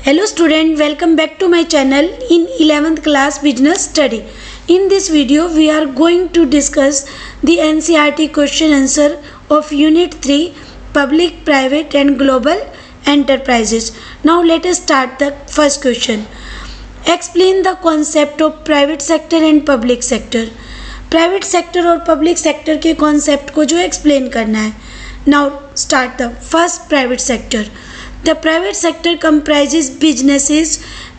Hello student, welcome back to my channel in 11th class business study. In this video we are going to discuss the NCERT question answer of unit 3 public, private and global enterprises. Now let us start the first question. Explain the concept of private sector and public sector. Private sector और public sector के concept को जो explain करना है. Now start the first private sector. The private sector comprises businesses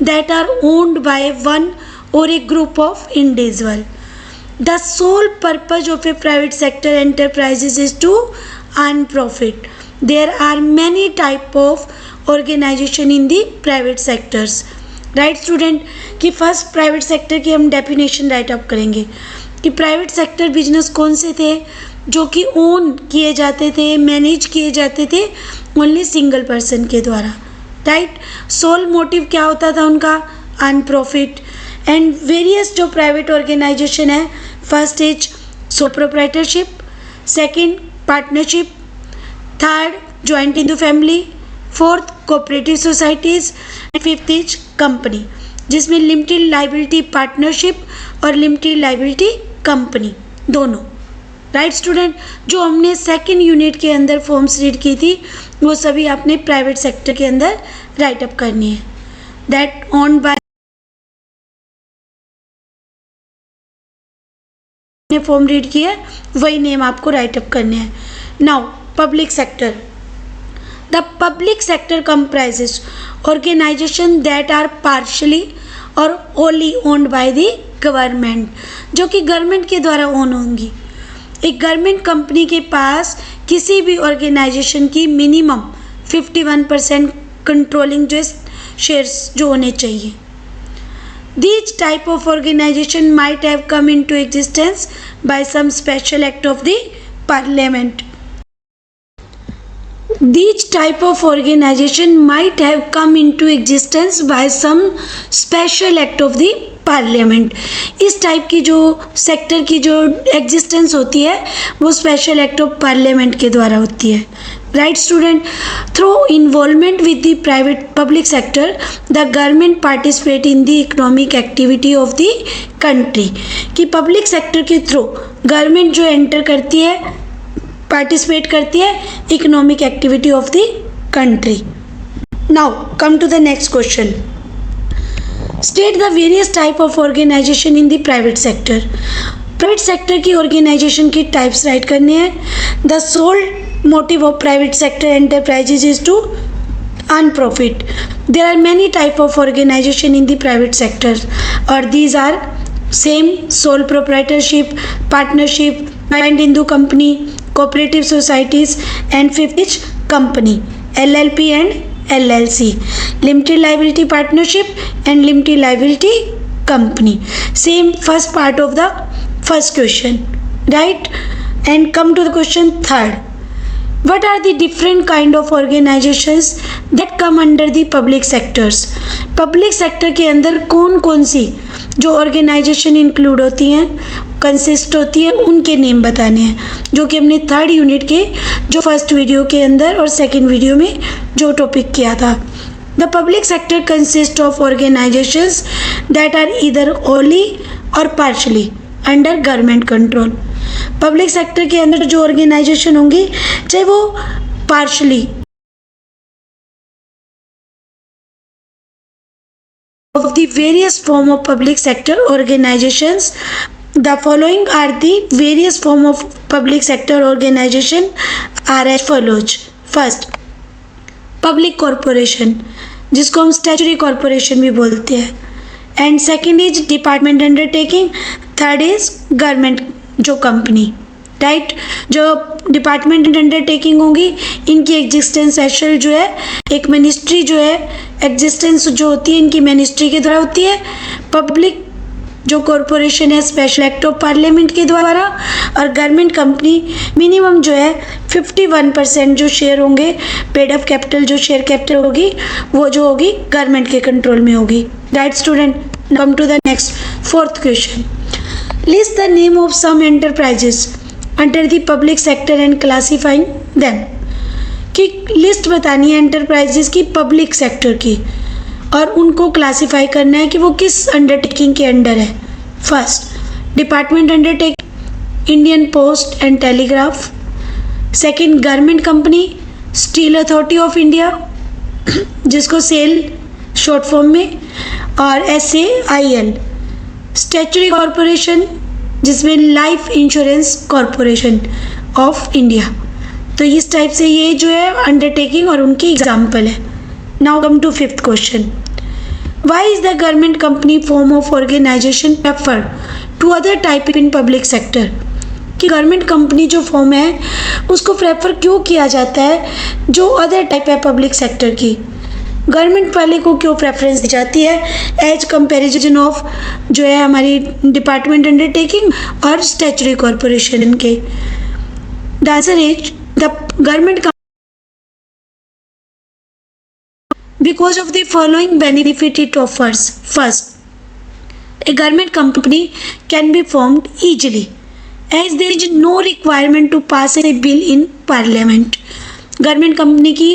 that are owned by one or a group of individuals. The sole purpose of a private sector enterprises is to earn profit. There are many types of organization in the private sectors. Right student, कि first private sector की हम definition right up करेंगे कि private sector business कौन से थे जो कि ओन किए जाते थे, मैनेज किए जाते थे ओनली सिंगल पर्सन के द्वारा. राइट, सोल मोटिव क्या होता था उनका? Earn profit. एंड वेरियस जो प्राइवेट ऑर्गेनाइजेशन है, first is sole proprietorship, second partnership, third joint in the family, fourth cooperative societies and fifth is company, जिसमें लिमिटेड लायबिलिटी पार्टनरशिप और लिमिटेड लायबिलिटी कंपनी दोनों. Right student, जो हमने second unit के अंदर forms read की थी वो सभी आपने प्राइवेट सेक्टर के अंदर राइट अप करनी है. That on by form read किया वही नेम आपको राइट अप करने हैं. Now public sector. The public sector comprises organisation that are partially or only owned by the government, जो कि गवर्नमेंट के द्वारा ओन होंगी. एक गवर्नमेंट कंपनी के पास किसी भी ऑर्गेनाइजेशन की मिनिमम 51% कंट्रोलिंग जो शेयर्स जो होने चाहिए. These type of organization might have come into existence by some special act of the parliament. These type of organization might have come into existence by some special act of the parliament. इस type की जो sector की जो existence होती है वो special act of parliament के द्वारा होती है. Right student, through involvement with the private public sector the government participate in the economic activity of the country. कि पब्लिक सेक्टर के थ्रू गवर्नमेंट जो एंटर करती है, पार्टिसिपेट करती है economic activity of the country. Now come to the next question. State the various type of organisation in the private sector. Private sector की organisation की types write करने हैं. The sole motive of private sector enterprises is to earn profit. There are many type of organisation in the private sector और these are same sole proprietorship, partnership, joint in the company, cooperative societies and fifth is company, LLP and LLC, limited liability partnership and limited liability company. Same first part of the first question, right? And come to the question third. What are the different kind of organizations that come under the public sectors? Public sector के अंदर कौन कौन सी जो organisation include होती हैं, consist होती हैं, उनके नेम बताने हैं, जो कि हमने थर्ड यूनिट के जो फर्स्ट वीडियो के अंदर और सेकंड वीडियो में जो टॉपिक किया था. The public sector consist of organisations that are either only or partially under government control. Public sector के अंदर जो ऑर्गेनाइजेशन होंगी चाहे वो partially of the various form of public sector organizations. The following are the various form of public sector organization are as follows. First, public corporation, जिसको हम statutory corporation भी बोलते हैं. And second is department undertaking. Third is government जो company. Right, जो department undertaking होगी इनकी existence एशल जो है एक मिनिस्ट्री जो है एग्जिस्टेंस जो होती है इनकी मिनिस्ट्री के द्वारा होती है. पब्लिक जो कॉरपोरेशन है स्पेशल एक्ट ऑफ पार्लियामेंट के द्वारा. और गवर्नमेंट कंपनी मिनिमम जो है 51% जो शेयर होंगे, पेड अप कैपिटल जो शेयर कैपिटल होगी वो जो होगी गवर्नमेंट के कंट्रोल में होगी. Right student, come to the next fourth question. List the name of some enterprises under the public sector and classifying them. कि लिस्ट बतानी है एंटरप्राइजेस की पब्लिक सेक्टर की और उनको क्लासिफाई करना है कि वो किस अंडरटेकिंग के अंडर है। First, department undertaking, Indian post and telegraph. Second, government company, steel authority of India, जिसको सेल शॉर्ट फॉर्म में, और SAIL। स्टैट्यूटरी कॉरपोरेशन, जिसमें life insurance corporation of India. तो इस टाइप से ये जो है अंडरटेकिंग और उनकी एग्जाम्पल है। Now come to fifth question, why is the government company form of organization prefer to other type in public sector. कि गवर्नमेंट कंपनी जो फॉर्म है उसको प्रेफर क्यों किया जाता है जो अदर टाइप है पब्लिक सेक्टर की, गवर्नमेंट वाले को क्यों प्रेफरेंस दी जाती है एज कंपैरिजन ऑफ जो है हमारी डिपार्टमेंट अंडरटेकिंग और स्टैट्यूटरी कॉरपोरेशन के। The answer is the government because of the following benefit it offers. First, a government company can be formed easily as there is no requirement to pass a bill in parliament. Government company की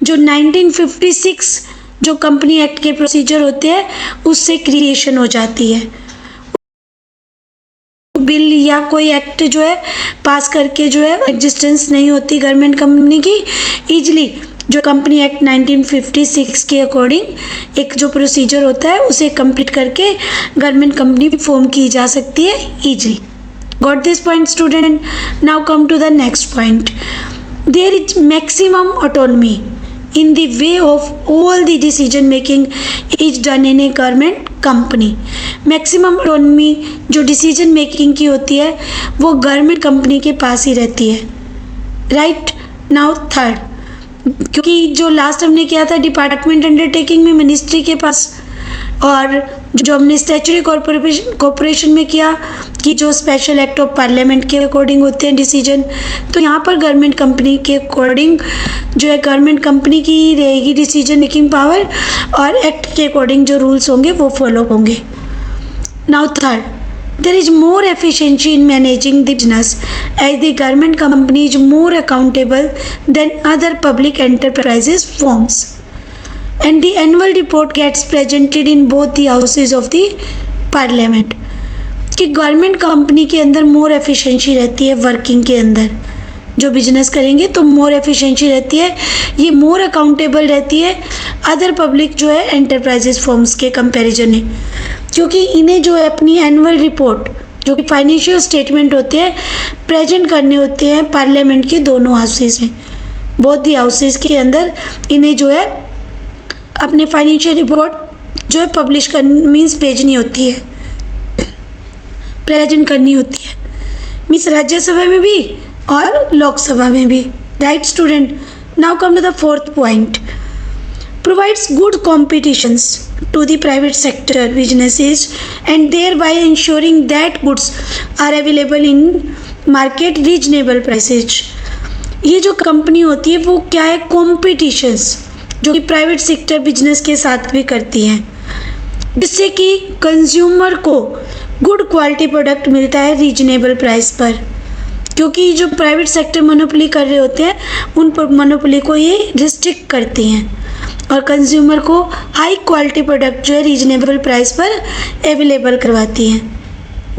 जो 1956 जो company act के procedure होते हैं उससे creation हो जाती है। बिल या कोई एक्ट जो है पास करके जो है एग्जिस्टेंस नहीं होती गवर्नमेंट कंपनी की। इजली जो कंपनी एक्ट 1956 के अकॉर्डिंग एक जो प्रोसीजर होता है उसे कंप्लीट करके गवर्नमेंट कंपनी फॉर्म की जा सकती है easily. Got this point student? Now come to the next point, there is maximum autonomy in the way of all the decision making is done in a government company. Maximum autonomy जो decision making की होती है वो government company के पास ही रहती है। Right now third, क्योंकि जो लास्ट हमने किया था डिपार्टमेंट अंडरटेकिंग में मिनिस्ट्री के पास, और जो हमने स्टैट्यूटरी कॉरपोरेशन में किया कि जो स्पेशल एक्ट ऑफ पार्लियामेंट के अकॉर्डिंग होते हैं डिसीजन, तो यहाँ पर गवर्नमेंट कंपनी के अकॉर्डिंग जो है गवर्नमेंट कंपनी की रहेगी डिसीजन मेकिंग पावर और एक्ट के अकॉर्डिंग जो रूल्स होंगे वो फॉलो होंगे। Now third, there is more efficiency in managing the business as the government company is more accountable than other public enterprises firms. And the annual report gets presented in both the houses of the parliament. कि government company के अंदर मोर efficiency रहती है working के अंदर, जो business करेंगे तो मोर एफिशिएंसी रहती है, ये मोर अकाउंटेबल रहती है अदर पब्लिक जो है एंटरप्राइजेस फर्म्स के कंपैरिजन में, क्योंकि इन्हें जो है अपनी एनुअल रिपोर्ट जो कि फाइनेंशियल स्टेटमेंट होते हैं प्रेजेंट करने होते हैं पार्लियामेंट के दोनों हाउसेस में, बोथ दी हाउसेस के अंदर इन्हें जो है अपने फाइनेंशियल रिपोर्ट जो है पब्लिश करनी मीन्स भेजनी होती है, प्रेजेंट करनी होती है, मीन्स राज्यसभा में भी और लोकसभा में भी। Right student? Now come to the fourth point, provides good competitions to the private sector businesses and thereby ensuring that goods are available in market reasonable prices. ये जो कंपनी होती है वो क्या है, कॉम्पिटिशन्स जो कि प्राइवेट सेक्टर बिजनेस के साथ भी करती हैं, जिससे कि कंज्यूमर को गुड क्वालिटी प्रोडक्ट मिलता है रीजनेबल प्राइस पर, क्योंकि जो प्राइवेट सेक्टर मोनोपोली कर रहे होते हैं उन पर मोनोपोली को ये रिस्ट्रिक्ट करती हैं और कंज्यूमर को हाई क्वालिटी प्रोडक्ट जो है रीजनेबल प्राइस पर अवेलेबल करवाती हैं।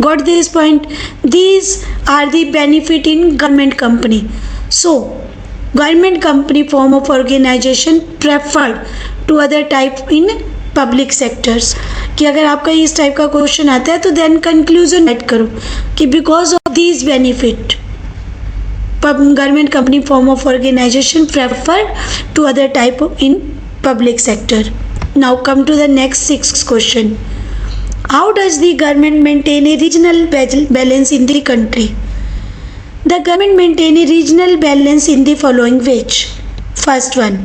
Got this point? These are the benefit in government company. So government company form of organization preferred to other type in public sectors. कि अगर आपका इस टाइप का क्वेश्चन आता है तो देन कंक्लूजन ऐड करो कि because of these benefit government company form of organization preferred to other type of in public sector. Now come to the next sixth question. How does the government maintain a regional balance in the country? The government maintain a regional balance in the following ways. First one,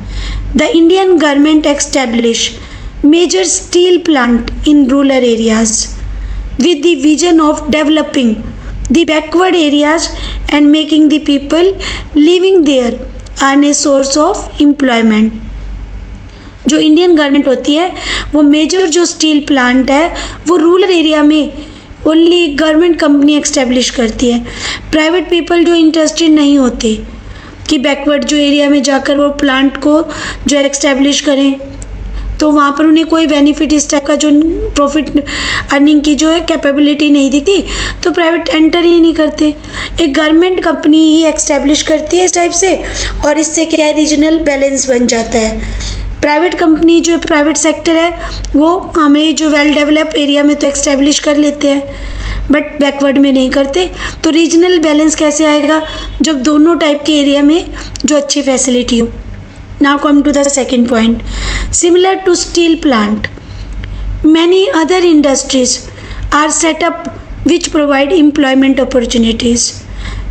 the Indian government establish major steel plant in rural areas with the vision of developing the backward areas and making the people living there earn a source of employment. जो Indian government होती है वो major जो steel plant है वो rural area में only government company establish करती है। प्राइवेट पीपल जो इंटरेस्टेड नहीं होते कि बैकवर्ड जो एरिया में जाकर वो प्लांट को जो एस्टेब्लिश करें, तो वहाँ पर उन्हें कोई बेनिफिट इस टाइप का जो प्रॉफिट अर्निंग की जो है कैपेबिलिटी नहीं दिखती, तो प्राइवेट एंटर ही नहीं करते। एक गवर्नमेंट कंपनी ही एक्स्टेब्लिश करती है इस टाइप से, और इससे क्या है, रीजनल बैलेंस बन जाता है। प्राइवेट कंपनी जो प्राइवेट सेक्टर है वो हमें जो वेल डेवलप एरिया में तो एक्स्टेब्लिश कर लेते हैं, बट बैकवर्ड में नहीं करते। तो रीजनल बैलेंस कैसे आएगा, जब दोनों टाइप के एरिया में जो अच्छी फैसिलिटी हो। Now come to the second point, similar to steel plant many other industries are set up which provide employment opportunities.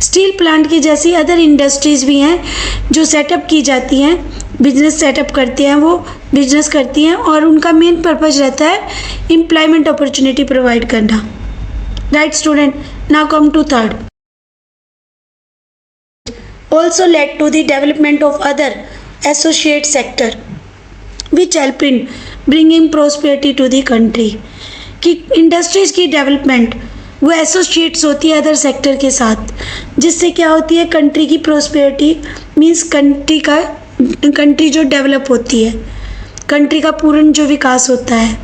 Steel plant की जैसी अदर इंडस्ट्रीज़ भी हैं जो सेटअप की जाती हैं, बिजनेस सेटअप करते हैं, वो बिजनेस करती हैं और उनका मेन पर्पज़ रहता है एम्प्लॉयमेंट अपॉर्चुनिटी प्रोवाइड करना। Right student, now come to third, also led to the development of other associate sector which help in bringing prosperity to the country। कि इंडस्ट्रीज की डेवलपमेंट वो एसोसिएट्स होती है other sector के साथ, जिससे क्या होती है, कंट्री की प्रोस्पेरिटी मीन्स कंट्री जो डेवलप होती है, कंट्री का पूर्ण जो विकास होता है।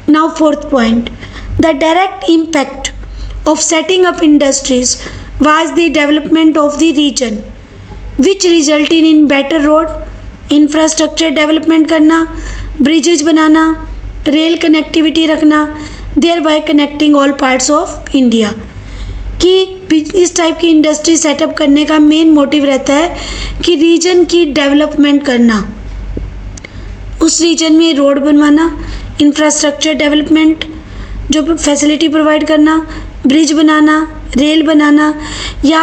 Now fourth point, the direct impact of setting up industries was the development of the region which resulted in better road infrastructure development करना, bridges बनाना, रेल कनेक्टिविटी रखना, thereby connecting all parts of India। कि इस type की industry setup करने का main motive रहता है कि रीजन की डेवलपमेंट करना, उस रीजन में रोड बनवाना, इंफ्रास्ट्रक्चर डेवलपमेंट जो फैसिलिटी प्रोवाइड करना, ब्रिज बनाना, रेल बनाना, या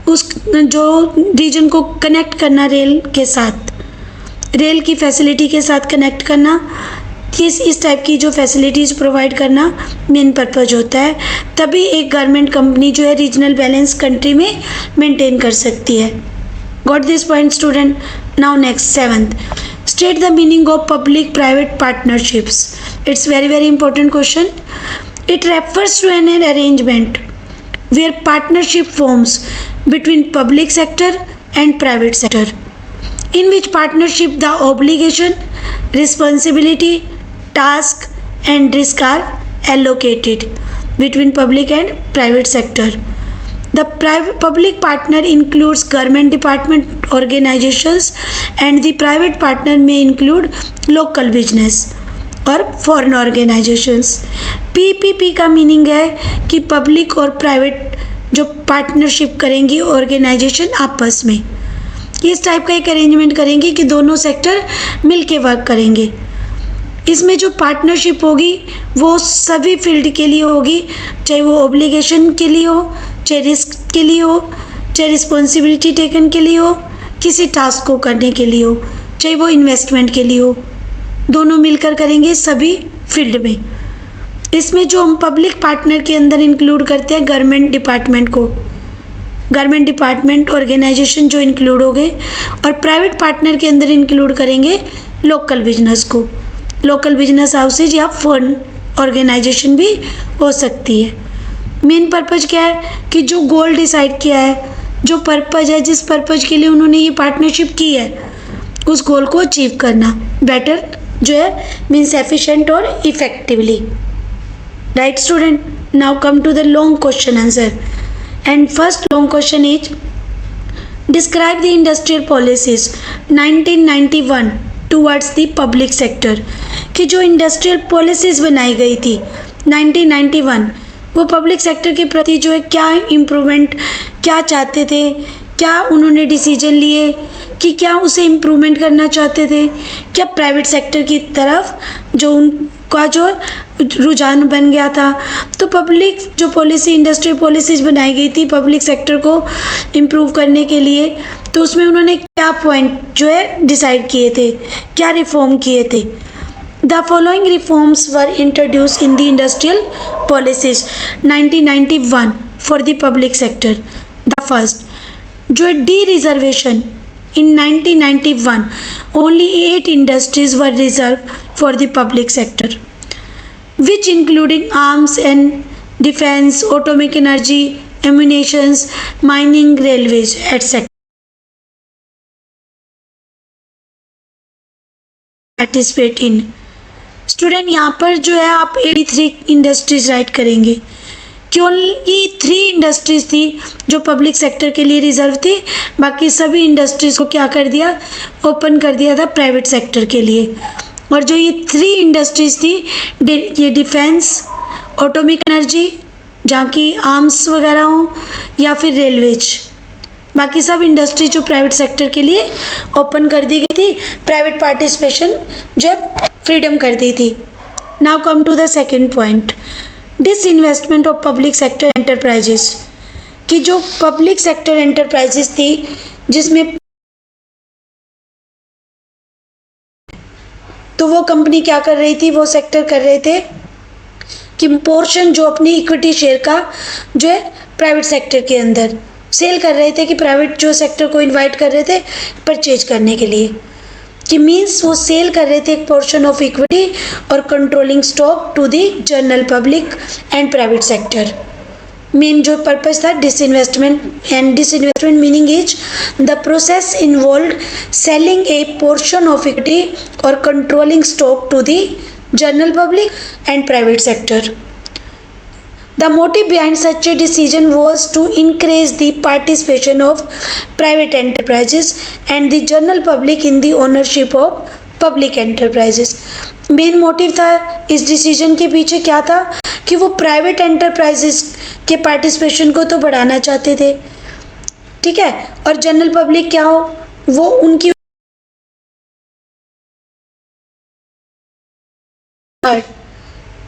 उस जो रीजन को कनेक्ट करना रेल के साथ, रेल की फैसिलिटी के साथ कनेक्ट करना, इस टाइप की जो फैसिलिटीज़ प्रोवाइड करना मेन पर्पज होता है। तभी एक गवर्नमेंट कंपनी जो है रीजनल बैलेंस कंट्री में मेंटेन कर सकती है। Got this point student? Now next seventh, state the meaning of public private partnerships. It's very important question. It refers to an arrangement where partnership forms between public sector and private sector, in which partnership the obligation, responsibility, task and risk are allocated between public and private sector. The public partner includes government department organizations and the private partner may include local business और foreign organisations. PPP का meaning है कि public और private जो partnership करेंगी organisation आपस में, इस टाइप का एक अरेंजमेंट करेंगे कि दोनों सेक्टर मिलके वर्क करेंगे। इसमें जो पार्टनरशिप होगी वो सभी फील्ड के लिए होगी, चाहे वो ऑब्लिगेशन के लिए हो, चाहे रिस्क के लिए हो, चाहे रिस्पॉन्सिबिलिटी टेकन के लिए हो, किसी टास्क को करने के लिए हो, चाहे वो इन्वेस्टमेंट के लिए हो, दोनों मिलकर करेंगे सभी फील्ड में। इसमें जो हम पब्लिक पार्टनर के अंदर इंक्लूड करते हैं गवर्नमेंट डिपार्टमेंट को, गवर्नमेंट डिपार्टमेंट ऑर्गेनाइजेशन जो इंक्लूड हो गए, और प्राइवेट पार्टनर के अंदर इंक्लूड करेंगे लोकल बिजनेस को, लोकल बिजनेस हाउसेज या फॉरेन ऑर्गेनाइजेशन भी हो सकती है। मेन पर्पज क्या है कि जो गोल डिसाइड किया है, जो पर्पज है, जिस पर्पज के लिए उन्होंने ये पार्टनरशिप की है, उस गोल को अचीव करना बेटर जो है मीन्स एफिशिएंट और effectively. Right student, now come to the long question answer, and first long question is describe the industrial policies 1991 towards the public sector. कि जो इंडस्ट्रियल पॉलिसीज बनाई गई थी 1991, वो पब्लिक सेक्टर के प्रति जो है क्या इम्प्रूवमेंट, क्या चाहते थे, क्या उन्होंने डिसीजन लिए कि क्या उसे इम्प्रूवमेंट करना चाहते थे, क्या प्राइवेट सेक्टर की तरफ जो उनका जो रुझान बन गया था। तो पब्लिक जो पॉलिसी, इंडस्ट्रियल पॉलिसीज बनाई गई थी पब्लिक सेक्टर को इम्प्रूव करने के लिए, तो उसमें उन्होंने क्या पॉइंट जो है डिसाइड किए थे, क्या रिफॉर्म किए थे। The following reforms were introduce in the industrial policies 1991 for the public sector. The first जो है D reservation. In 1991, only 8 industries were reserved for the public sector, which including arms and defense, atomic energy, ammunitions, mining, railways, etc. Participate in. Student यहाँ पर जो है आप 83 industries right करेंगे कि only 3 industries थी जो पब्लिक सेक्टर के लिए रिजर्व थी, बाकी सभी इंडस्ट्रीज को क्या कर दिया, ओपन कर दिया था प्राइवेट सेक्टर के लिए। और जो ये 3 इंडस्ट्रीज थी, ये डिफेंस, ऑटोमिक एनर्जी जहाँ की आर्म्स वगैरह हों, या फिर रेलवेज, बाकी सब इंडस्ट्री जो प्राइवेट सेक्टर के लिए ओपन कर दी गई थी, प्राइवेट पार्टिसिपेशन जो फ्रीडम कर दी थी। Now come to the second point, disinvestment of public sector enterprises, कि जो पब्लिक सेक्टर एंटरप्राइजेस थी जिसमें तो वो कंपनी क्या कर रही थी, वो सेक्टर कर रहे थे कि पोर्शन जो अपनी इक्विटी शेयर का जो है प्राइवेट सेक्टर के अंदर सेल कर रहे थे, कि प्राइवेट जो सेक्टर को इनवाइट कर रहे थे परचेज करने के लिए, कि मीन्स वो सेल कर रहे थे एक पोर्शन ऑफ इक्विटी और controlling stock to the general public and private sector. Main जो पर्पस था disinvestment, and disinvestment meaning is the process involve selling a portion of equity और controlling stock to the general public and private sector. The motive behind such a decision was to increase the participation of private enterprises and the general public in the ownership of public enterprises. Main motive था इस decision के पीछे क्या था कि वो private enterprises के participation को तो बढ़ाना चाहते थे, ठीक है, और जनरल पब्लिक क्या हो, वो उनकी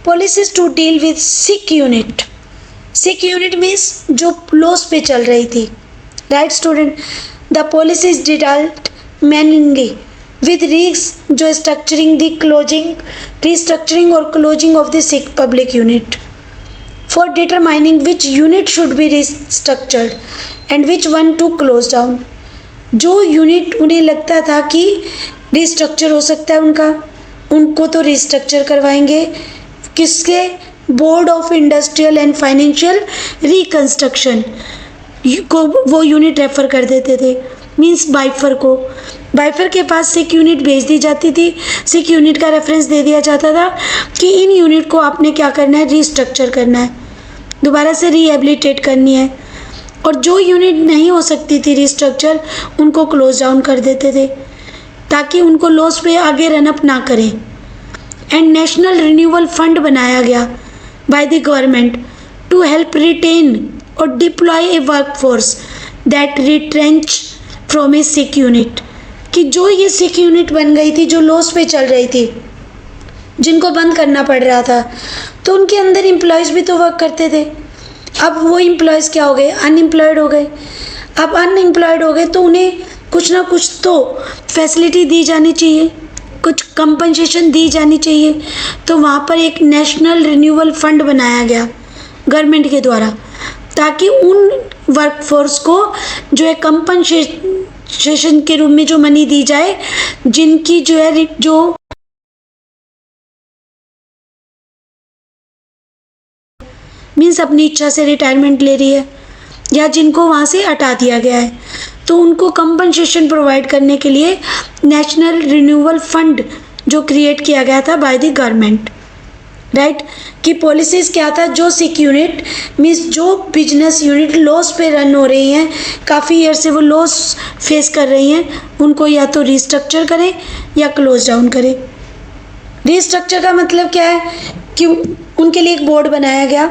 policies to deal with sick unit. Sick unit means जो लॉस पे चल रही थी, right student. The policies dealt mainly with risk जो स्ट्रक्चरिंग द क्लोजिंग, रिस्ट्रक्चरिंग और closing of the sick public unit for determining which unit should be restructured and which one to close down. जो unit उन्हें लगता था कि restructure हो सकता है उनको तो रिस्ट्रक्चर करवाएंगे, किसके, board of industrial and financial reconstruction को वो यूनिट रेफर कर देते थे, मींस बाइफर को। बाइफर के पास सिक यूनिट भेज दी जाती थी, सिक यूनिट का रेफरेंस दे दिया जाता था कि इन यूनिट को आपने क्या करना है, रिस्ट्रक्चर करना है, दोबारा से रिहेबिलिटेट करनी है। और जो यूनिट नहीं हो सकती थी रिस्ट्रक्चर, उनको क्लोज डाउन कर देते थे ताकि उनको लॉस पे आगे रनअप ना करें। एंड नेशनल रिन्यूअल फंड बनाया गया by the government to help retain or deploy a workforce that retrench from a sick unit, कि जो ये सिक यूनिट बन गई थी, जो लॉस पे चल रही थी, जिनको बंद करना पड़ रहा था, तो उनके अंदर एम्प्लॉयज़ भी तो वर्क करते थे। अब वो एम्प्लॉयज़ क्या हो गए, अनएम्प्लॉयड हो गए। अब अनएम्प्लॉयड हो गए तो उन्हें कुछ ना कुछ तो फैसिलिटी दी जानी चाहिए, कुछ कंपनसेशन दी जानी चाहिए। तो वहाँ पर एक नेशनल रिन्यूअल फंड बनाया गया गवर्नमेंट के द्वारा, ताकि उन वर्कफोर्स को जो है कंपनसेशन के रूप में जो मनी दी जाए, जिनकी जो है जो मीन्स अपनी इच्छा से रिटायरमेंट ले रही है या जिनको वहाँ से हटा दिया गया है, तो उनको कंपनसेशन प्रोवाइड करने के लिए नेशनल रिन्यूअल फंड जो क्रिएट किया गया था बाय द गवर्नमेंट, राइट। कि पॉलिसीज़ क्या था, जो सिक यूनिट मीन्स जो बिजनेस यूनिट लॉस पे रन हो रही हैं, काफ़ी ईयर से वो लॉस फेस कर रही हैं, उनको या तो रिस्ट्रक्चर करें या क्लोज डाउन करें। रिस्ट्रक्चर का मतलब क्या है कि उनके लिए एक बोर्ड बनाया गया,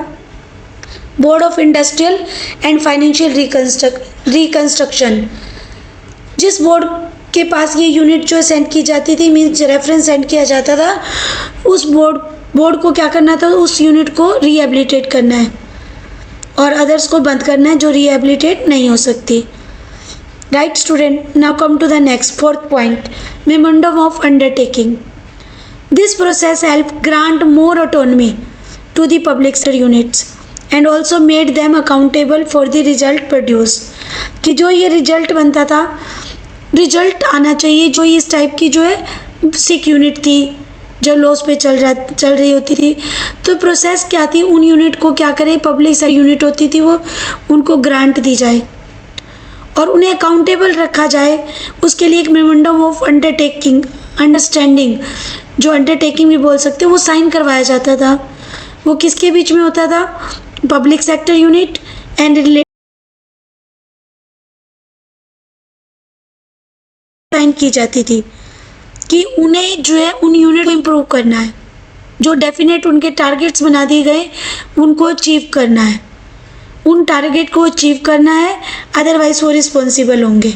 board of industrial and financial reconstruction, जिस बोर्ड के पास ये यूनिट जो सेंड की जाती थी, मीन्स रेफरेंस सेंड किया जाता था, उस बोर्ड को क्या करना था, उस यूनिट को रिहेबिलिटेट करना है और अदर्स को बंद करना है जो रिहेबिलिटेट नहीं हो सकती, right student. Now come to the next fourth point, memorandum of undertaking. This process help grant more autonomy to the public sector units and also made them accountable for the result produce. कि जो ये result बनता था, result आना चाहिए, जो इस type की जो है सिक यूनिट थी, जो लॉस पे चल रही होती थी, तो प्रोसेस क्या थी, उन यूनिट को क्या करें, पब्लिक सेक्टर यूनिट होती थी वो, उनको ग्रांट दी जाए और उन्हें अकाउंटेबल रखा जाए। उसके लिए एक मेमोरेंडम ऑफ अंडरटेकिंग अंडरस्टैंडिंग, जो अंडरटेकिंग भी बोल सकते हैं, वो साइन करवाया जाता था। वो किसके बीच में होता था? Public sector unit and related sign की जाती थी कि उन्हें जो है उन यूनिट को इम्प्रूव करना है, जो डेफिनेट उनके टारगेट्स बना दिए गए उनको अचीव करना है, उन टारगेट को अचीव करना है, अदरवाइज वो रिस्पॉन्सिबल होंगे।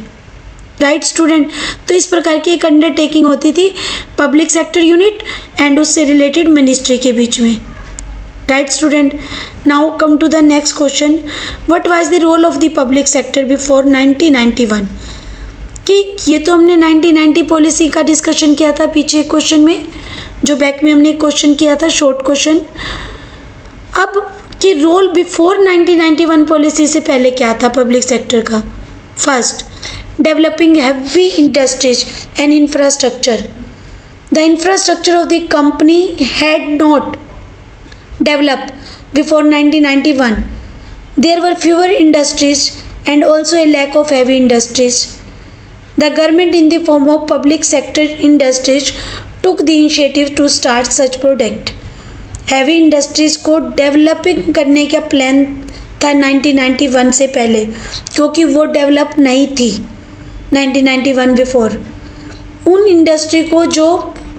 Right student? तो इस प्रकार की एक अंडरटेकिंग होती थी पब्लिक सेक्टर यूनिट एंड उससे रिलेटेड मिनिस्ट्री के बीच में। Right student? Now come to the next question, what was the role of the public sector before 1991? कि ये तो हमने 1990 पॉलिसी का डिस्कशन किया था पीछे क्वेश्चन में, जो बैक में हमने क्वेश्चन किया था, शॉर्ट क्वेश्चन। अब कि रोल बिफोर 1991 पॉलिसी से पहले क्या था पब्लिक सेक्टर का? First, developing heavy industries and infrastructure. The infrastructure of the company had not developed before 1991. There were fewer industries and also a lack of heavy industries. The government in the form of public sector industries took the initiative to start such project. Heavy industries को developing करने का plan था 1991 से पहले, क्योंकि वो develop नहीं थी 1991 बिफोर। उन इंडस्ट्री को जो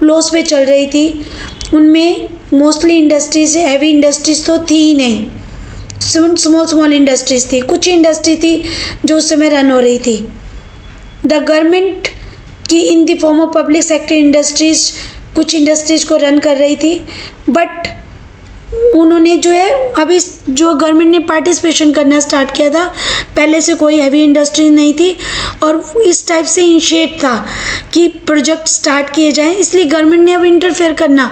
लॉस पे चल रही थी उनमें मोस्टली इंडस्ट्रीज, हैवी इंडस्ट्रीज तो थी ही नहीं, स्मॉल इंडस्ट्रीज थी, कुछ इंडस्ट्री थी जो उस समय रन हो रही थी। द गवर्नमेंट की in the form of public sector industries कुछ इंडस्ट्रीज को रन कर रही थी, बट उन्होंने जो है अभी जो गवर्नमेंट ने पार्टिसिपेशन करना स्टार्ट किया था, पहले से कोई हैवी इंडस्ट्री नहीं थी और इस टाइप से इनिशिएट था कि प्रोजेक्ट स्टार्ट किए जाएं, इसलिए गवर्नमेंट ने अब इंटरफेयर करना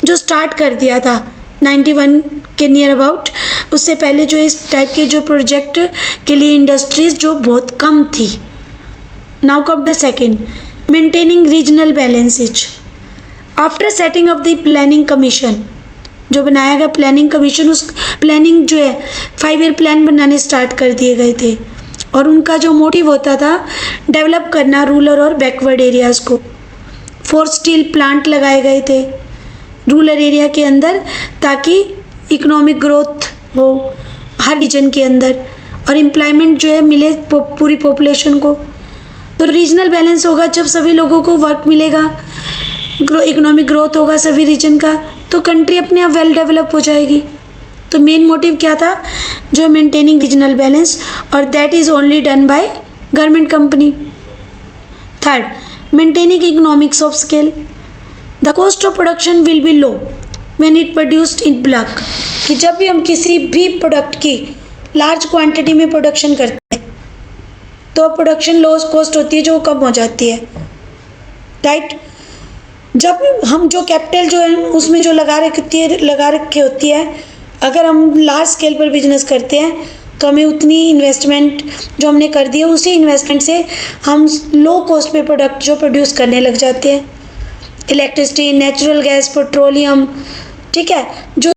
जो स्टार्ट कर दिया था 91 के नियर अबाउट। उससे पहले जो इस टाइप के जो प्रोजेक्ट के लिए इंडस्ट्रीज जो बहुत कम थी। Now come the second, maintaining regional balances. After setting of the planning commission, जो बनाया गया प्लानिंग कमीशन, उस प्लानिंग जो है 5 ईयर प्लान बनाने स्टार्ट कर दिए गए थे और उनका जो मोटिव होता था डेवलप करना रूरल और बैकवर्ड एरियाज़ को। 4 स्टील प्लांट लगाए गए थे रूरल एरिया के अंदर ताकि इकोनॉमिक ग्रोथ हो हर रीजन के अंदर और एम्प्लॉयमेंट जो है मिले पूरी पॉपुलेशन को। तो रीजनल बैलेंस होगा जब सभी लोगों को वर्क मिलेगा, इकोनॉमिक ग्रोथ होगा सभी रीजन का, तो कंट्री अपने आप वेल डेवलप हो जाएगी। तो मेन मोटिव क्या था? जो मेंटेनिंग रीजनल बैलेंस, और that is only done by government company. Third, maintaining economics of scale. The cost of production will be low when it produced in bulk. कि जब भी हम किसी भी प्रोडक्ट की लार्ज क्वांटिटी में प्रोडक्शन करते हैं तो प्रोडक्शन लॉस कॉस्ट होती है जो कम हो जाती है। राइट? जब हम जो कैपिटल जो है उसमें जो लगा रखी होती है, अगर हम लार्ज स्केल पर बिजनेस करते हैं तो हमें उतनी इन्वेस्टमेंट जो हमने कर दी है उसी इन्वेस्टमेंट से हम लो कॉस्ट पे प्रोडक्ट जो प्रोड्यूस करने लग जाते हैं। इलेक्ट्रिसिटी, नेचुरल गैस, पेट्रोलियम, ठीक है, जो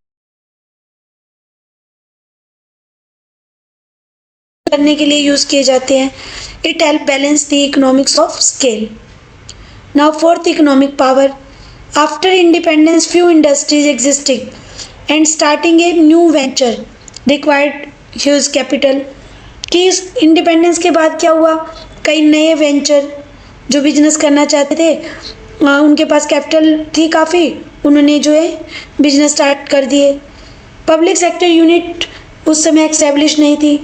करने के लिए यूज़ किए जाते हैं। It help balance the economics of scale. Now fourth, economic power. After independence, few industries existing and starting a new venture required huge capital. कि इस इंडिपेंडेंस के बाद क्या हुआ? कई नए वेंचर जो बिजनेस करना चाहते थे उनके पास कैपिटल थी काफ़ी, उन्होंने जो है बिजनेस स्टार्ट कर दिए। पब्लिक सेक्टर यूनिट उस समय एक्स्टेब्लिश नहीं थी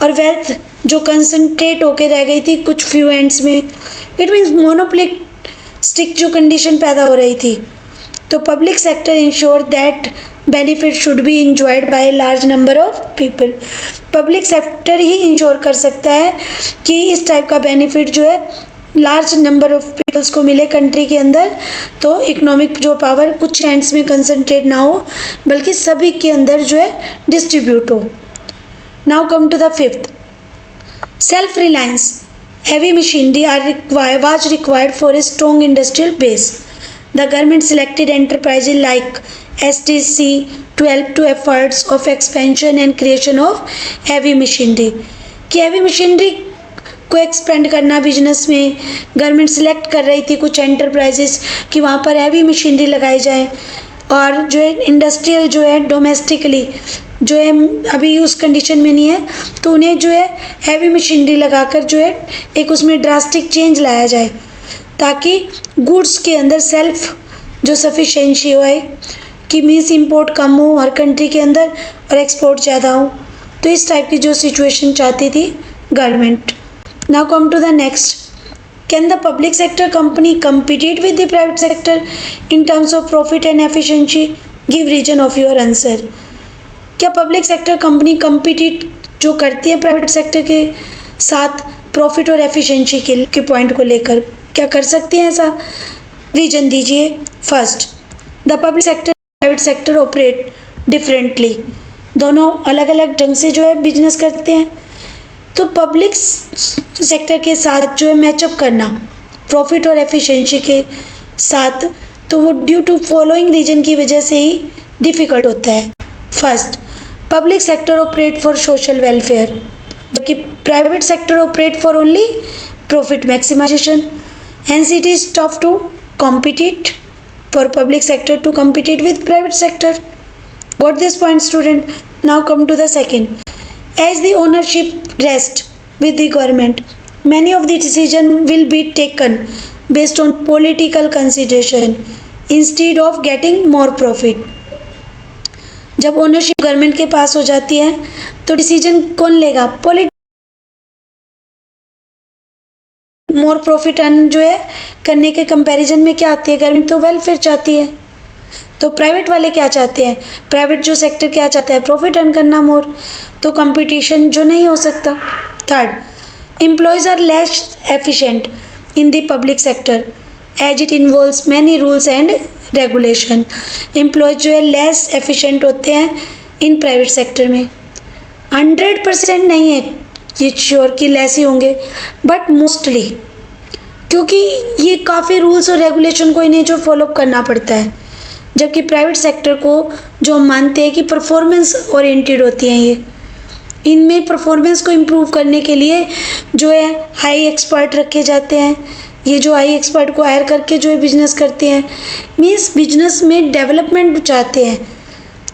और वेल्थ जो कंसंट्रेट होके रह गई थी कुछ फ्यू हैंड्स में। इट मीन्स मोनोपोलिक स्टिक जो कंडीशन पैदा हो रही थी। तो public sector ensure that benefit should be enjoyed by large number of people. Public sector he ensure कर सकता है कि इस टाइप का बेनिफिट जो है लार्ज नंबर ऑफ पीपल्स को मिले कंट्री के अंदर, तो इकोनॉमिक जो पावर कुछ हैंड्स में कंसंट्रेट ना हो बल्कि सभी के अंदर जो है डिस्ट्रीब्यूट हो। Now come to the fifth, self reliance. Heavy machinery was required for a strong industrial base. The government selected enterprises like STC to help to efforts of expansion and creation of heavy machinery. कि heavy machinery को expand करना business में। Government select कर रही थी कुछ enterprises कि वहाँ पर हैवी मशीनरी लगाई जाए, और जो है इंडस्ट्रियल जो है डोमेस्टिकली जो है अभी उस कंडीशन में नहीं है, तो उन्हें जो है हैवी मशीनरी लगाकर जो है एक उसमें ड्रास्टिक चेंज लाया जाए, ताकि गुड्स के अंदर सेल्फ जो सफिशेंसी हो कि मीन्स इंपोर्ट कम हो हर कंट्री के अंदर और एक्सपोर्ट ज़्यादा हो। तो इस टाइप की जो सिचुएशन चाहती थी government. Now come to the next, can the public sector company compete with the private sector in terms of profit and efficiency? Give reason of your answer. क्या पब्लिक सेक्टर कंपनी compete जो करती है private sector के साथ profit और efficiency के point को लेकर, क्या कर सकती हैं ऐसा? रीजन दीजिए। First, the public sector private sector operate differently, दोनों अलग अलग ढंग से जो है बिजनेस करते हैं। तो पब्लिक सेक्टर के साथ जो है मैचअप करना प्रॉफिट और एफिशिएंसी के साथ, तो वो ड्यू टू फॉलोइंग रीजन की वजह से ही डिफ़िकल्ट होता है। First, public sector operate for social welfare, जबकि private sector operate for only profit maximisation. Hence it is tough to compete for public sector to compete with private sector. Got this point, student? Now come to the second. As the ownership rests with the government, many of the decision will be taken based on political consideration instead of getting more profit. जब ownership government के पास हो जाती है तो decision कौन लेगा? More profit earn जो है करने के कंपैरिजन में क्या आती है? गवर्नमेंट तो वेलफेयर चाहती है, तो प्राइवेट वाले क्या चाहते हैं? प्राइवेट जो सेक्टर क्या चाहता है? प्रॉफिट अर्न करना मोर, तो कंपटीशन जो नहीं हो सकता। Third, employees are less efficient in the public sector as it involves many rules and regulation. Employees जो है लेस एफिशिएंट होते हैं इन प्राइवेट सेक्टर में। 100% नहीं है ये श्योर कि लेस ही होंगे, बट मोस्टली, क्योंकि ये काफ़ी रूल्स और रेगुलेशन को इन्हें जो फॉलोअप करना पड़ता है, जबकि प्राइवेट सेक्टर को जो हम मानते हैं कि परफॉर्मेंस ओरिएंटेड होती हैं, ये इनमें परफॉर्मेंस को इम्प्रूव करने के लिए जो है हाई एक्सपर्ट रखे जाते हैं। ये जो हाई एक्सपर्ट को हायर करके जो है बिजनेस करते हैं, मीन्स बिजनेस में डेवलपमेंट चाहते हैं,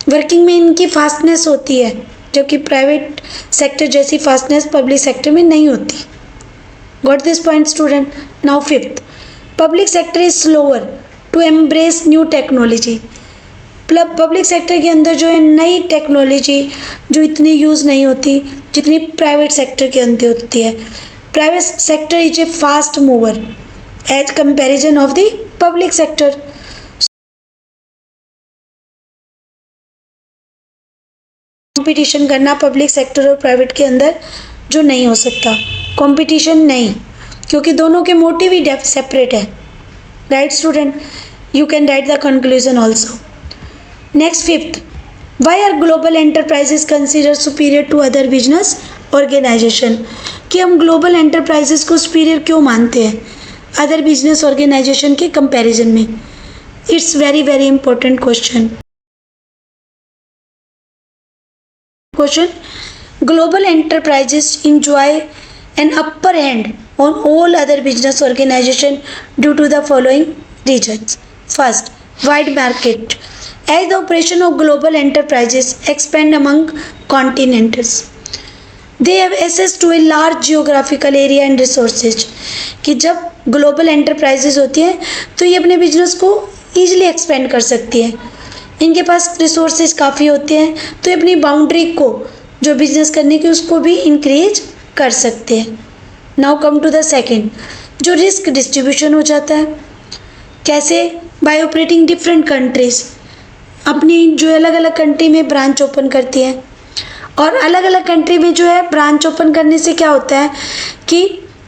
वर्किंग में इनकी फास्टनेस होती है, जबकि प्राइवेट सेक्टर जैसी फास्टनेस पब्लिक सेक्टर में नहीं होती। Got this point, student? Now fifth, public sector is slower to embrace new technology. Public sector के अंदर जो है नई टेक्नोलॉजी जो इतनी यूज़ नहीं होती जितनी प्राइवेट सेक्टर के अंदर होती है। Private sector is a fast mover as comparison of the public sector. Competition करना पब्लिक सेक्टर और प्राइवेट के अंदर जो नहीं हो सकता, कंपटीशन नहीं, क्योंकि दोनों के मोटिव ही सेपरेट है। Right student? You can write the conclusion also. Next fifth, why are global enterprises consider superior to other business organization? कि हम ग्लोबल एंटरप्राइजेस को सुपीरियर क्यों मानते हैं अदर बिजनेस ऑर्गेनाइजेशन के कंपैरिजन में? It's very very important question. Question: Global enterprises enjoy an upper hand on all other business organization due to the following reasons. First, wide market. As the operation of global enterprises expand among continents, they have access to a large geographical area and resources. कि जब global enterprises होती हैं तो ये अपने business को easily expand कर सकती है, इनके पास रिसोर्सेज काफ़ी होते हैं, तो ये अपनी बाउंड्री को जो बिजनेस करने की उसको भी इंक्रीज कर सकते हैं। Now come to the second, जो रिस्क डिस्ट्रीब्यूशन हो जाता है। कैसे? बाय ऑपरेटिंग डिफरेंट कंट्रीज, अपनी जो अलग अलग कंट्री में ब्रांच ओपन करती हैं, और अलग अलग कंट्री में जो है ब्रांच ओपन करने से क्या होता है कि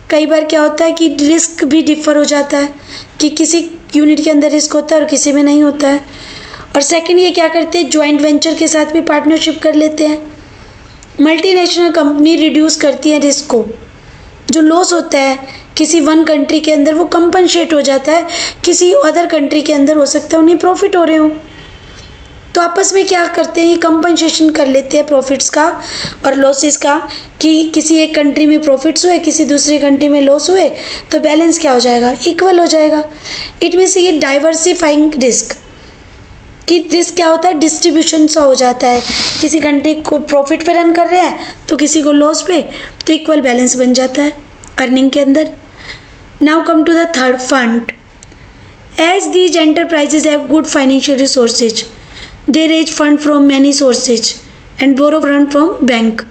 कई बार क्या होता है कि रिस्क भी डिफर हो जाता है, कि किसी यूनिट के अंदर रिस्क होता है और किसी में नहीं होता है। और सेकंड, ये क्या करते हैं, जॉइंट वेंचर के साथ भी पार्टनरशिप कर लेते हैं। मल्टीनेशनल कंपनी रिड्यूस करती है रिस्क को, जो लॉस होता है किसी वन कंट्री के अंदर वो कंपनसेट हो जाता है किसी अदर कंट्री के अंदर, हो सकता है उन्हें प्रॉफिट हो रहे हो। तो आपस में क्या करते हैं, कंपनसेशन कर लेते हैं प्रॉफिट्स का और लॉसेस का, कि किसी एक कंट्री में प्रॉफिट्स हुए, किसी दूसरी कंट्री में लॉस हुए, तो बैलेंस क्या हो जाएगा, इक्वल हो जाएगा। इट मीन्स ये डाइवर्सिफाइंग रिस्क, कि रिस्क क्या होता है, डिस्ट्रीब्यूशन सा हो जाता है, किसी कंट्री को प्रॉफिट पे रन कर रहे हैं तो किसी को लॉस पे, तो इक्वल बैलेंस बन जाता है अर्निंग के अंदर। Now come to the third, fund. As these enterprises have good financial resources, they raise fund from many sources and borrow fund from bank.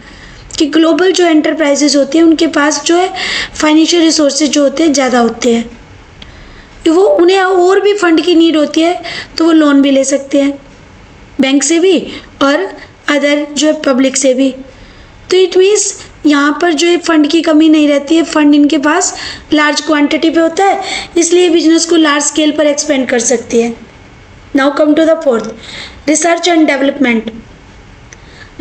कि ग्लोबल जो एंटरप्राइजेज होती हैं उनके पास जो है फाइनेंशियल रिसोर्सेज जो होते हैं ज़्यादा होते हैं, वो उन्हें और भी फंड की नीड होती है तो वो लोन भी ले सकते हैं बैंक से भी और अदर जो है पब्लिक से भी। तो इट मीन्स यहाँ पर जो है फंड की कमी नहीं रहती है, फंड इनके पास लार्ज क्वांटिटी पे होता है, इसलिए बिजनेस को लार्ज स्केल पर एक्सपेंड कर सकती है। Now come to the fourth, research and development.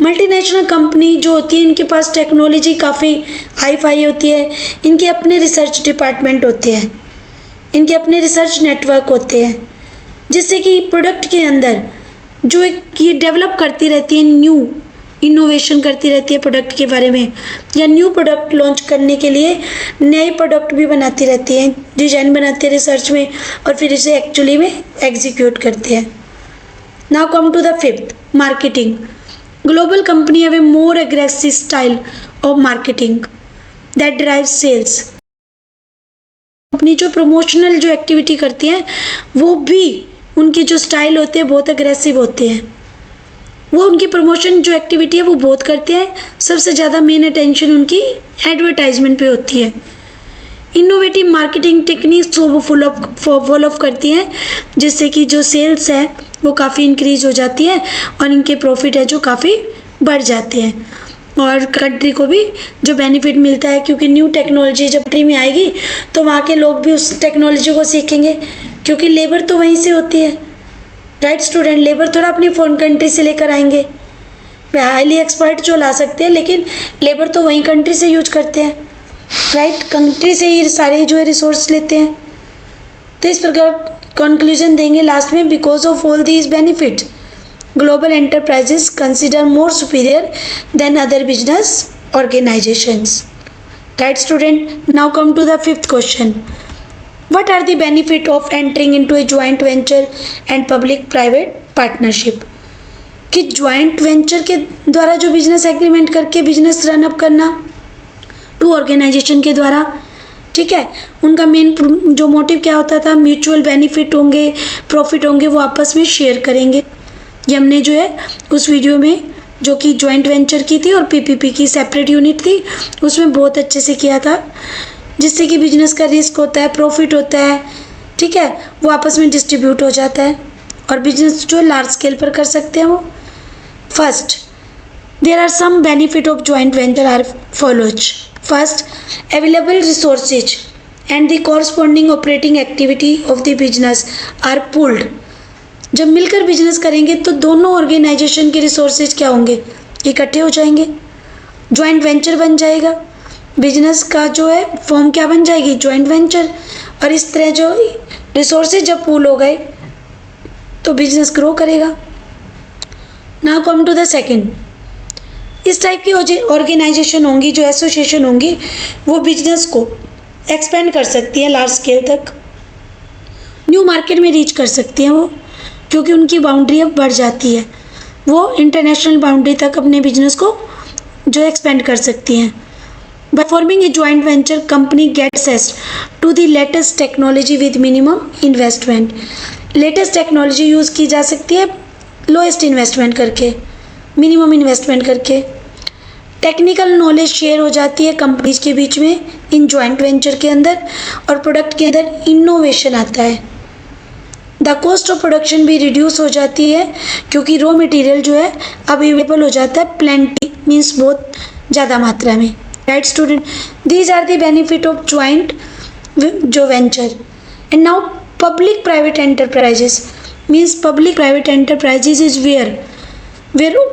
Multinational company जो होती है इनके पास टेक्नोलॉजी काफ़ी हाई फाई होती है, इनके अपने रिसर्च डिपार्टमेंट होते हैं, इनके अपने रिसर्च नेटवर्क होते हैं, जिससे कि प्रोडक्ट के अंदर जो ये डेवलप करती रहती है, न्यू इनोवेशन करती रहती है प्रोडक्ट के बारे में, या न्यू प्रोडक्ट लॉन्च करने के लिए नए प्रोडक्ट भी बनाती रहती हैं, डिजाइन बनाते हैं रिसर्च में और फिर इसे एक्चुअली में एग्जीक्यूट करते हैं। Now come to the fifth, marketing. Global company have a more aggressive style of marketing that drives sales. Company जो प्रमोशनल जो एक्टिविटी करती हैं वो भी उनकी जो स्टाइल होते हैं बहुत अग्रेसिव होते हैं, वो उनकी प्रमोशन जो एक्टिविटी है वो बहुत करते हैं, सबसे ज़्यादा मेन अटेंशन उनकी एडवर्टाइजमेंट पे होती है। इनोवेटिव मार्केटिंग टेक्निक्स वो फॉलो अप करती हैं, जिससे कि जो सेल्स है वो काफ़ी इंक्रीज हो जाती है और इनके प्रॉफिट है जो काफ़ी बढ़ जाते हैं, और कंट्री को भी जो बेनिफिट मिलता है, क्योंकि न्यू टेक्नोलॉजी जब कंट्री में आएगी तो वहाँ के लोग भी उस टेक्नोलॉजी को सीखेंगे, क्योंकि लेबर तो वहीं से होती है, राइट स्टूडेंट। लेबर थोड़ा अपनी फॉरेन कंट्री से लेकर आएंगे, हाईली एक्सपर्ट जो ला सकते हैं, लेकिन लेबर तो वहीं कंट्री से यूज करते हैं, राइट, कंट्री से ही सारे जो है रिसोर्स लेते हैं। तो इस प्रकार कंक्लूजन देंगे लास्ट में, because of all these benefits global enterprises consider more superior than other business organizations. Right student, now come to the fifth question. What are the benefit of entering into a joint venture and public private partnership? कि joint venture के द्वारा जो business agreement करके business run up करना to organisation के द्वारा, ठीक है, उनका मेन जो मोटिव क्या होता था, म्यूचुअल बेनिफिट होंगे, प्रॉफिट होंगे, वो आपस में शेयर करेंगे। ये हमने जो है उस वीडियो में जो कि जॉइंट वेंचर की थी और पीपीपी की सेपरेट यूनिट थी उसमें बहुत अच्छे से किया था, जिससे कि बिजनेस का रिस्क होता है, प्रॉफिट होता है, ठीक है, वो आपस में डिस्ट्रीब्यूट हो जाता है और बिजनेस जो लार्ज स्केल पर कर सकते हैं वो। First, there are some benefit of joint venture are follows. First, available resources and the corresponding operating activity of the business are pooled. जब मिलकर बिजनेस करेंगे तो दोनों ऑर्गेनाइजेशन के रिसोर्सेज क्या होंगे, इकट्ठे हो जाएंगे, जॉइंट वेंचर बन जाएगा, बिजनेस का जो है फॉर्म क्या बन जाएगी, जॉइंट वेंचर, और इस तरह जो रिसोर्सेज जब पूल हो गए तो बिजनेस ग्रो करेगा। Now come to the second, इस टाइप की ऑर्गेनाइजेशन होंगी, जो एसोसिएशन होंगी, वो बिजनेस को एक्सपेंड कर सकती है लार्ज स्केल तक, न्यू मार्केट में रीच कर सकती हैं वो, क्योंकि उनकी बाउंड्री अब बढ़ जाती है, वो इंटरनेशनल बाउंड्री तक अपने बिजनेस को जो एक्सपेंड कर सकती हैं। By forming a joint venture company gets access to the latest technology with minimum investment. Latest technology use की जा सकती है लोएस्ट इन्वेस्टमेंट करके, मिनिमम इन्वेस्टमेंट करके। टेक्निकल नॉलेज शेयर हो जाती है कंपनीज के बीच में इन जॉइंट वेंचर के अंदर, और प्रोडक्ट के अंदर इनोवेशन आता है। द कॉस्ट ऑफ प्रोडक्शन भी रिड्यूस हो जाती है, क्योंकि रॉ मटेरियल जो है अवेलेबल हो जाता है, प्लेंटी मीन्स बहुत ज़्यादा मात्रा में, right student. These are the benefit of joint जो venture. And now public private enterprises means public private enterprises is where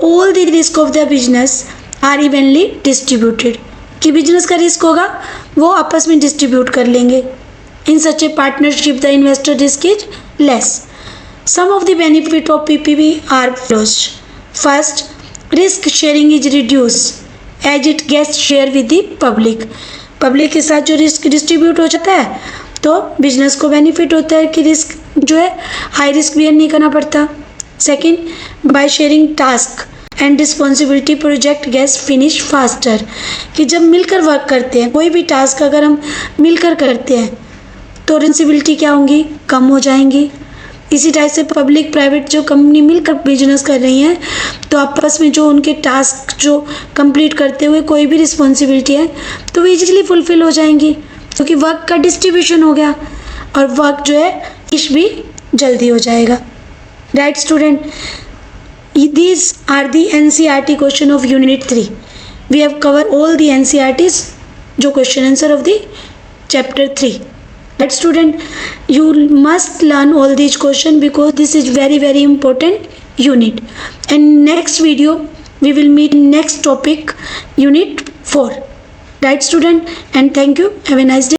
all the risk of the business are evenly distributed. कि business का risk होगा वो आपस में distribute कर लेंगे। In such a partnership the investor risk is less. Some of the benefit of PPP are follows. First, risk sharing is reduced as it gets shared with the public. Public के साथ जो risk distribute हो जाता है तो business को benefit होता है कि रिस्क जो है हाई रिस्क बियर नहीं करना पड़ता. Second, by sharing task and responsibility project gets finish faster. कि जब मिलकर वर्क करते हैं, कोई भी टास्क अगर हम मिलकर करते हैं तो रिस्पॉन्सिबिलिटी क्या होंगी, कम हो जाएंगी. इसी टाइप से पब्लिक प्राइवेट जो कंपनी मिलकर बिजनेस कर रही हैं तो आपस में जो उनके टास्क जो कंप्लीट करते हुए कोई भी रिस्पॉन्सिबिलिटी है तो वो इजीली फुलफिल हो जाएंगी क्योंकि वर्क का डिस्ट्रीब्यूशन हो गया और वर्क जो है इश भी जल्दी हो जाएगा. Right student, these are the NCERT question of unit 3. We have covered all the NCERTs जो question answer of the chapter 3. Right student, you must learn all these questions because this is very important unit. And next video we will meet next topic unit 4. Right student, and thank you. Have a nice day.